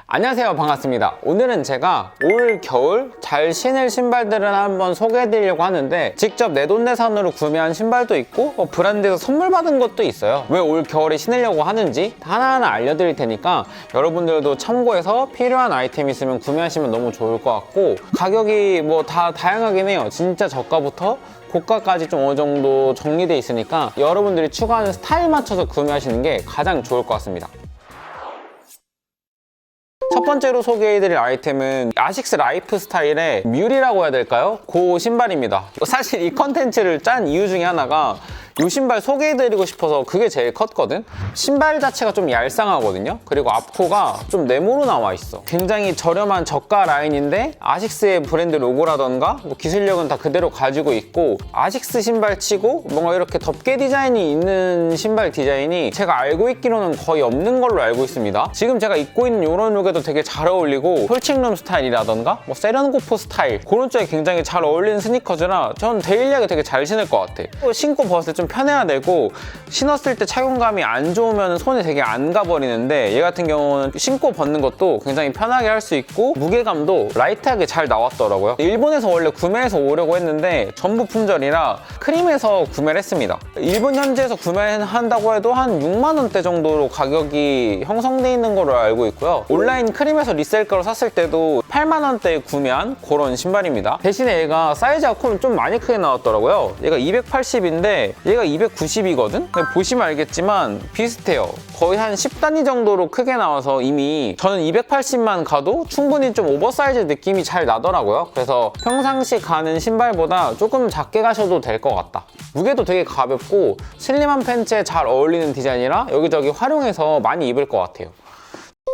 안녕하세요, 반갑습니다. 오늘은 제가 올 겨울 잘 신을 신발들을 한번 소개해드리려고 하는데, 직접 내돈내산으로 구매한 신발도 있고 브랜드에서 선물 받은 것도 있어요. 왜 올 겨울에 신으려고 하는지 하나하나 알려드릴 테니까 여러분들도 참고해서 필요한 아이템 있으면 구매하시면 너무 좋을 것 같고, 가격이 뭐 다 다양하긴 해요. 진짜 저가부터 고가까지 좀 어느 정도 정리되어 있으니까 여러분들이 추구하는 스타일 맞춰서 구매하시는 게 가장 좋을 것 같습니다. 첫 번째로 소개해드릴 아이템은 아식스 라이프 스타일의 뮬이라고 해야 될까요? 그 신발입니다. 사실 이 컨텐츠를 짠 이유 중에 하나가 이 신발 소개해드리고 싶어서 그게 제일 컸거든? 신발 자체가 좀 얄쌍하거든요? 그리고 앞코가 좀 네모로 나와 있어. 굉장히 저렴한 저가 라인인데 아식스의 브랜드 로고라던가 뭐 기술력은 다 그대로 가지고 있고, 아식스 신발 치고 뭔가 이렇게 덮개 디자인이 있는 신발 디자인이 제가 알고 있기로는 거의 없는 걸로 알고 있습니다. 지금 제가 입고 있는 이런 룩에도 되게 잘 어울리고, 홀칭룸 스타일이라던가 뭐 세련고프 스타일 그런 쪽에 굉장히 잘 어울리는 스니커즈라 전 데일리하게 되게 잘 신을 것 같아. 신고 벗을 때 좀 편해야 되고, 신었을 때 착용감이 안 좋으면 손이 되게 안 가버리는데, 얘 같은 경우는 신고 벗는 것도 굉장히 편하게 할 수 있고 무게감도 라이트하게 잘 나왔더라고요. 일본에서 원래 구매해서 오려고 했는데 전부 품절이라 크림에서 구매를 했습니다. 일본 현지에서 구매한다고 해도 한 6만 원대 정도로 가격이 형성되어 있는 걸로 알고 있고요. 온라인 크림에서 리셀가로 샀을 때도 8만 원대에 구매한 그런 신발입니다. 대신에 얘가 사이즈가 좀 많이 크게 나왔더라고요. 얘가 280인데 얘가 290이거든? 보시면 알겠지만 비슷해요. 거의 한 10단위 정도로 크게 나와서 이미 저는 280만 가도 충분히 좀 오버사이즈 느낌이 잘 나더라고요. 그래서 평상시 가는 신발보다 조금 작게 가셔도 될 것 같다. 무게도 되게 가볍고 슬림한 팬츠에 잘 어울리는 디자인이라 여기저기 활용해서 많이 입을 것 같아요.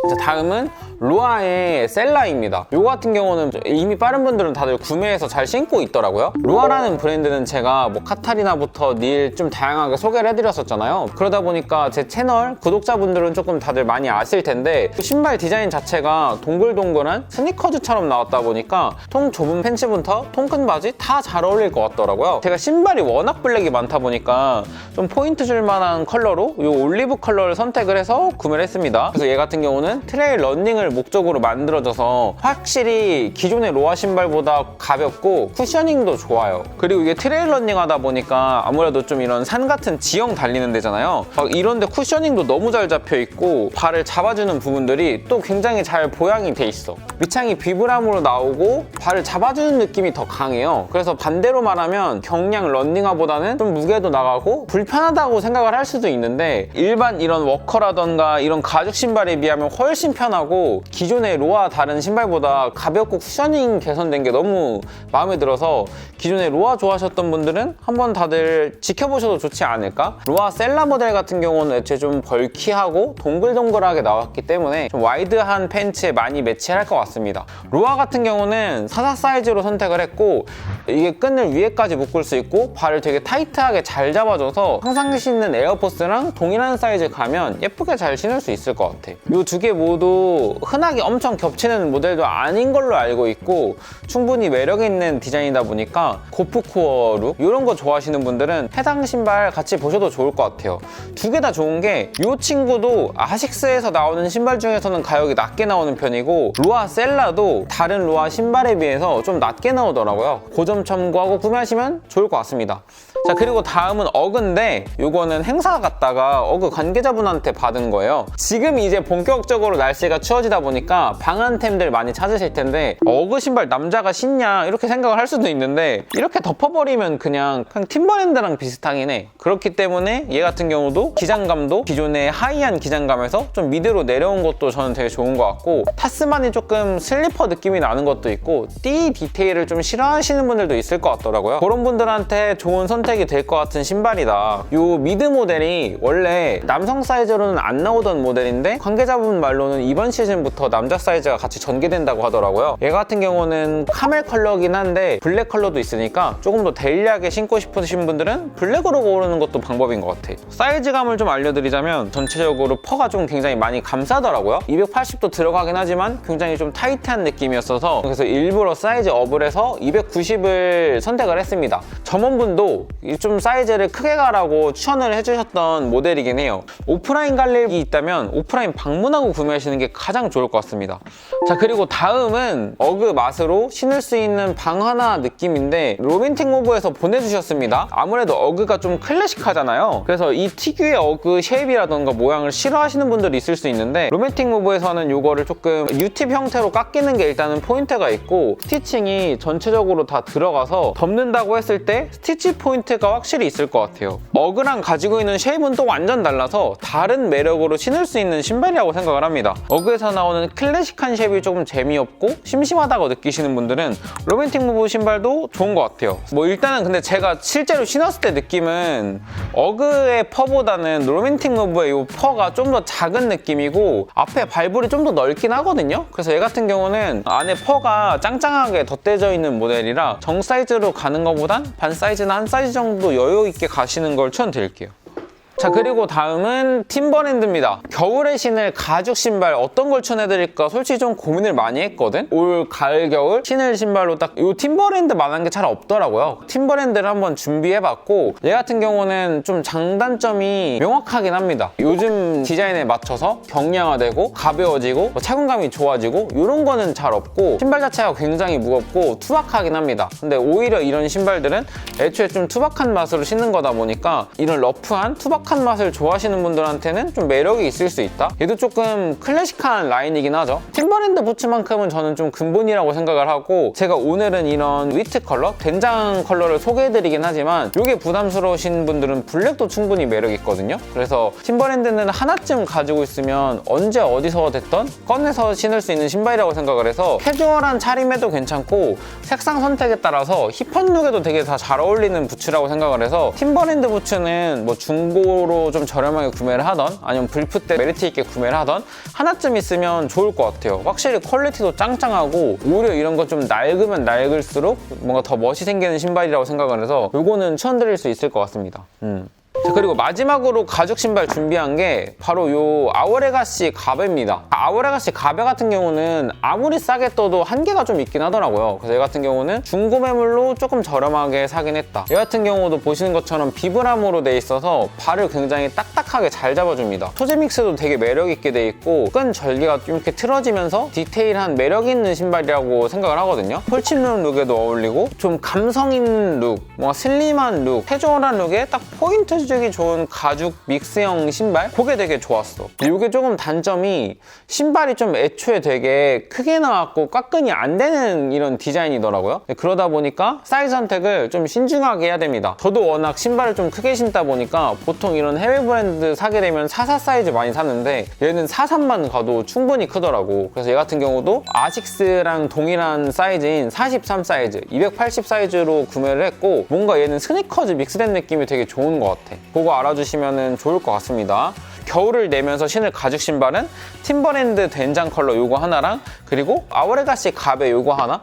자, 다음은 루아의 셀라입니다. 이거 같은 경우는 이미 빠른 분들은 다들 구매해서 잘 신고 있더라고요. 루아라는 브랜드는 제가 뭐 카타리나부터 닐 좀 다양하게 소개를 해드렸었잖아요. 그러다 보니까 제 채널 구독자분들은 조금 다들 많이 아실 텐데, 신발 디자인 자체가 동글동글한 스니커즈처럼 나왔다 보니까 통 좁은 팬츠부터 통 큰 바지 다 잘 어울릴 것 같더라고요. 제가 신발이 워낙 블랙이 많다 보니까 좀 포인트 줄 만한 컬러로 이 올리브 컬러를 선택을 해서 구매를 했습니다. 그래서 얘 같은 경우는 트레일 러닝을 목적으로 만들어져서 확실히 기존의 로아 신발보다 가볍고 쿠셔닝도 좋아요. 그리고 이게 트레일 러닝 하다 보니까 아무래도 좀 이런 산 같은 지형 달리는 데잖아요. 막 이런데 쿠셔닝도 너무 잘 잡혀 있고 발을 잡아주는 부분들이 또 굉장히 잘 보양이 돼 있어. 밑창이 비브람으로 나오고 발을 잡아주는 느낌이 더 강해요. 그래서 반대로 말하면 경량 러닝화보다는 좀 무게도 나가고 불편하다고 생각을 할 수도 있는데, 일반 이런 워커라던가 이런 가죽 신발에 비하면 훨씬 편하고 기존의 로아 다른 신발보다 가볍고 쿠셔닝 개선된 게 너무 마음에 들어서 기존의 로아 좋아하셨던 분들은 한번 다들 지켜보셔도 좋지 않을까? 로아 셀라 모델 같은 경우는 애초에 좀 벌키하고 동글동글하게 나왔기 때문에 좀 와이드한 팬츠에 많이 매치할 것 같습니다. 로아 같은 경우는 44 사이즈로 선택을 했고, 이게 끈을 위에까지 묶을 수 있고 발을 되게 타이트하게 잘 잡아줘서 항상 신는 에어포스랑 동일한 사이즈 가면 예쁘게 잘 신을 수 있을 것 같아. 이 두 개 모두 흔하게 엄청 겹치는 모델도 아닌 걸로 알고 있고, 충분히 매력 있는 디자인이다 보니까 고프코어 룩 이런 거 좋아하시는 분들은 해당 신발 같이 보셔도 좋을 것 같아요. 두 개 다 좋은 게 이 친구도 아식스에서 나오는 신발 중에서는 가격이 낮게 나오는 편이고, 루아 셀라도 다른 루아 신발에 비해서 좀 낮게 나오더라고요. 그 점 참고하고 구매하시면 좋을 것 같습니다. 자, 그리고 다음은 어그인데, 이거는 행사 갔다가 어그 관계자분한테 받은 거예요. 지금 이제 본격적으로 날씨가 추워지다 보니까 방한템들 많이 찾으실 텐데, 어그 신발 남자가 신냐 이렇게 생각을 할 수도 있는데, 이렇게 덮어버리면 그냥 팀버랜드랑 비슷하긴 해. 그렇기 때문에 얘 같은 경우도 기장감도 기존의 하이한 기장감에서 좀 미드로 내려온 것도 저는 되게 좋은 것 같고, 타스만이 조금 슬리퍼 느낌이 나는 것도 있고, 띠 디테일을 좀 싫어하시는 분들도 있을 것 같더라고요. 그런 분들한테 좋은 선택이 될 것 같은 신발이다. 이 미드 모델이 원래 남성 사이즈로는 안 나오던 모델인데, 관계자분 말로는 이번 시즌부터 남자 사이즈가 같이 전개된다고 하더라고요. 얘 같은 경우는 카멜 컬러긴 한데 블랙 컬러도 있으니까 조금 더 데일리하게 신고 싶으신 분들은 블랙으로 고르는 것도 방법인 것 같아. 사이즈감을 좀 알려드리자면 전체적으로 퍼가 좀 굉장히 많이 감싸더라고요. 280도 들어가긴 하지만 굉장히 좀 타이트한 느낌이었어서, 그래서 일부러 사이즈 업을 해서 290을 선택을 했습니다. 점원분도 좀 사이즈를 크게 가라고 추천을 해주셨던 모델이긴 해요. 오프라인 갈 일이 있다면 오프라인 방문하고 구매하시는 게 가장 좋을 것 같습니다. 자, 그리고 다음은 어그 맛으로 신을 수 있는 방하나 느낌인데 로맨틱 무브에서 보내주셨습니다. 아무래도 어그가 좀 클래식하잖아요. 그래서 이 특유의 어그 쉐입이라던가 모양을 싫어하시는 분들이 있을 수 있는데 로맨틱 무브에서는 이거를 조금 U팁 형태로 깎이는 게 일단은 포인트가 있고 스티칭이 전체적으로 다 들어가서 덮는다고 했을 때 스티치 포인트가 확실히 있을 것 같아요. 어그랑 가지고 있는 쉐입은 또 완전 달라서 다른 매력으로 신을 수 있는 신발이라고 생각을 합니다. 어그에서 나오는 클래식한 쉐입이 조금 재미없고 심심하다고 느끼시는 분들은 로맨틱 무브 신발도 좋은 것 같아요. 뭐 일단은 근데 제가 실제로 신었을 때 느낌은 어그의 퍼보다는 로맨틱 무브의 이 퍼가 좀 더 작은 느낌이고 앞에 발볼이 좀 더 넓긴 하거든요. 그래서 얘 같은 경우는 안에 퍼가 짱짱하게 덧대져 있는 모델이라 정 사이즈로 가는 것보단 반 사이즈나 한 사이즈 정도 여유 있게 가시는 걸 추천드릴게요. 자, 그리고 다음은 팀버랜드입니다. 겨울에 신을 가죽 신발 어떤 걸 추천해드릴까 솔직히 좀 고민을 많이 했거든? 올 가을 겨울 신을 신발로 딱 이 팀버랜드만한 게 잘 없더라고요. 팀버랜드를 한번 준비해봤고 얘 같은 경우는 좀 장단점이 명확하긴 합니다. 요즘 디자인에 맞춰서 경량화되고 가벼워지고 착용감이 좋아지고 이런 거는 잘 없고 신발 자체가 굉장히 무겁고 투박하긴 합니다. 근데 오히려 이런 신발들은 애초에 좀 투박한 맛으로 신는 거다 보니까 이런 러프한 투박한 맛을 좋아하시는 분들한테는 좀 매력이 있을 수 있다. 얘도 조금 클래식한 라인이긴 하죠. 팀버랜드 부츠만큼은 저는 좀 근본이라고 생각을 하고 제가 오늘은 이런 위트 컬러, 된장 컬러를 소개해드리긴 하지만 이게 부담스러우신 분들은 블랙도 충분히 매력이 있거든요. 그래서 팀버랜드는 하나쯤 가지고 있으면 언제 어디서 됐던 꺼내서 신을 수 있는 신발이라고 생각을 해서 캐주얼한 차림에도 괜찮고 색상 선택에 따라서 힙한 룩에도 되게 다 잘 어울리는 부츠라고 생각을 해서 팀버랜드 부츠는 뭐 중고로 좀 저렴하게 구매를 하던 아니면 불프 때 메리트 있게 구매를 하던 하나쯤 있으면 좋을 것 같아요. 확실히 퀄리티도 짱짱하고 오히려 이런 거 좀 낡으면 낡을수록 뭔가 더 멋이 생기는 신발이라고 생각을 해서 요거는 추천드릴 수 있을 것 같습니다. 자, 그리고 마지막으로 가죽 신발 준비한 게 바로 요 아우레가시 가베입니다. 아우레가시 가베 같은 경우는 아무리 싸게 떠도 한계가 좀 있긴 하더라고요. 그래서 얘 같은 경우는 중고 매물로 조금 저렴하게 사긴 했다. 얘 같은 경우도 보시는 것처럼 비브람으로 돼 있어서 발을 굉장히 딱딱하게 잘 잡아줍니다. 소재 믹스도 되게 매력 있게 돼 있고 끈 절개가 좀 이렇게 틀어지면서 디테일한 매력 있는 신발이라고 생각을 하거든요. 폴침룩 룩에도 어울리고 좀 감성 있는 룩, 뭔가 슬림한 룩, 캐주얼한 룩에 딱 포인트 주기 좋은 가죽 믹스형 신발? 그게 되게 좋았어. 이게 조금 단점이 신발이 좀 애초에 되게 크게 나왔고 꽉끈이 안 되는 이런 디자인이더라고요. 그러다 보니까 사이즈 선택을 좀 신중하게 해야 됩니다. 저도 워낙 신발을 좀 크게 신다 보니까 보통 이런 해외 브랜드 사게 되면 44 사이즈 많이 사는데 얘는 43만 가도 충분히 크더라고. 그래서 얘 같은 경우도 아식스랑 동일한 사이즈인 43 사이즈, 280 사이즈로 구매를 했고 뭔가 얘는 스니커즈 믹스된 느낌이 되게 좋은 것 같아. 그거 알아주시면 좋을 것 같습니다. 겨울을 내면서 신을 가죽 신발은 팀버랜드 된장 컬러 요거 하나랑 그리고 아우레가시 가베 요거 하나.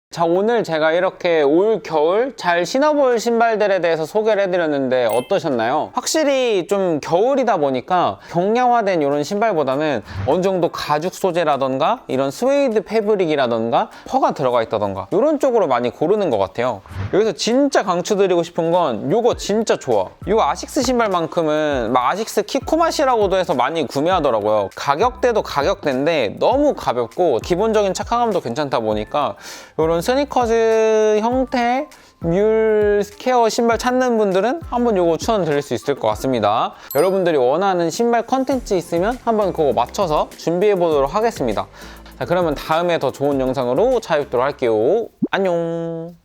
자, 오늘 제가 이렇게 올 겨울 잘 신어볼 신발들에 대해서 소개를 해드렸는데 어떠셨나요? 확실히 좀 겨울이다 보니까 경량화된 이런 신발보다는 어느 정도 가죽 소재라던가 이런 스웨이드 패브릭이라던가 퍼가 들어가 있다던가 이런 쪽으로 많이 고르는 것 같아요. 여기서 진짜 강추드리고 싶은 건 이거 진짜 좋아. 이거 아식스 신발만큼은 막 아식스 키코맛이라고도 해서 많이 구매하더라고요. 가격대도 가격대인데 너무 가볍고 기본적인 착화감도 괜찮다 보니까 이런 스니커즈 형태의 뮬 스퀘어 신발 찾는 분들은 한번 이거 추천드릴 수 있을 것 같습니다. 여러분들이 원하는 신발 컨텐츠 있으면 한번 그거 맞춰서 준비해 보도록 하겠습니다. 자, 그러면 다음에 더 좋은 영상으로 찾아뵙도록 할게요. 안녕.